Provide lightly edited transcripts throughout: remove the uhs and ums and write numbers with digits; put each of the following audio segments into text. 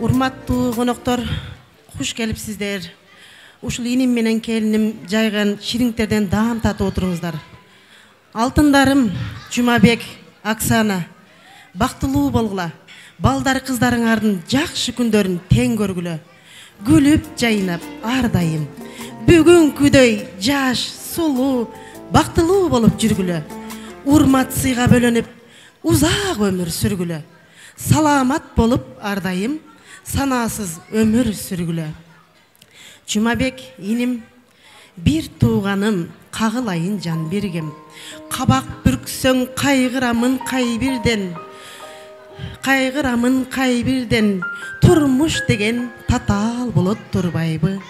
Урматтуу коноктор, хуш келипсиздер. Ушул иним менен келиним жайган шириңтерден даам татып отуруңуздар. Алтындарым Жумабек, Оксана, бактылуу болгула. Балдар кыздарыңардын жакшы күндөрүн тең көргүлө. Күлүп жайнап ар дайым. Бүгүнкүдөй жаш, сулуу, бактылуу болуп жүргүлө. Урмат сыйга бөлөнүп, узак өмүр сүргүлө. Саламат болуп ар дайым, санасыз өмүр сүргүлө. Жумабек иним, бир тууганым, кагылайын жан бергем. Кабак бүрксөң кайгырамын кайбирден, турмуш деген татаал болот турбайбы.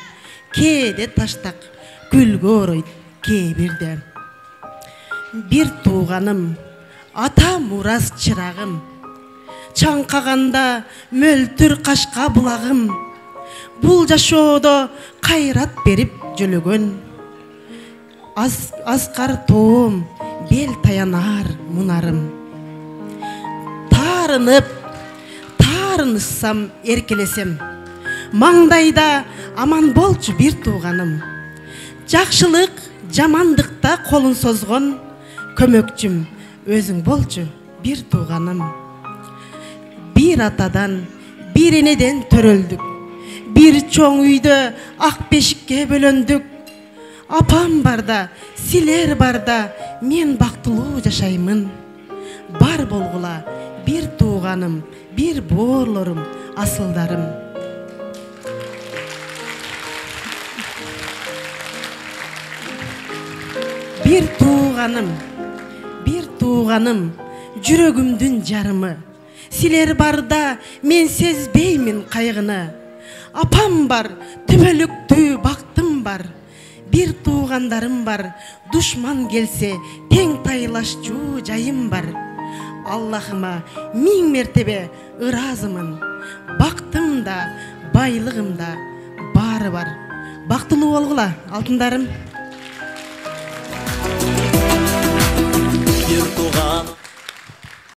Кээде таштак гүлгө оройт кээ бирде. Бир тууганым, ата мурас чырагым, чаңкаганда мөлтүр кашка булагым. Бул жашоодо кайрат берип жөлөгөн, аскар тоом, бел таянар мунарым. Таарынышсам эркелесем, маңдайда аман болчу бир тууганым. Жакшылык, жамандыкта колун созгон, көмөкчүм өзүң болчу бир тууганым. Бир атадан, бир энеден төрөлдүк, бир чоң үйдө ак бешикке бөлөндүк. Апам барда, силер барда, мен бактылуу жашаймын. Бар болгула бир тууганым, бир боорлорум, асылдарым. Бир тууганым, жүрөгүмдүн жарымы. Силер барда, мен сезбеймин кайгыны. Апам бар, түбөлүктүү бактым бар. Бир туугандарым бар, душман келсе, тең тайлашчу жайым бар. Аллахыма миң мертебе ыраазымын. Бактым да, байлыгым да баары бар. Бактылуу болгула, алтындарым. Бир тууган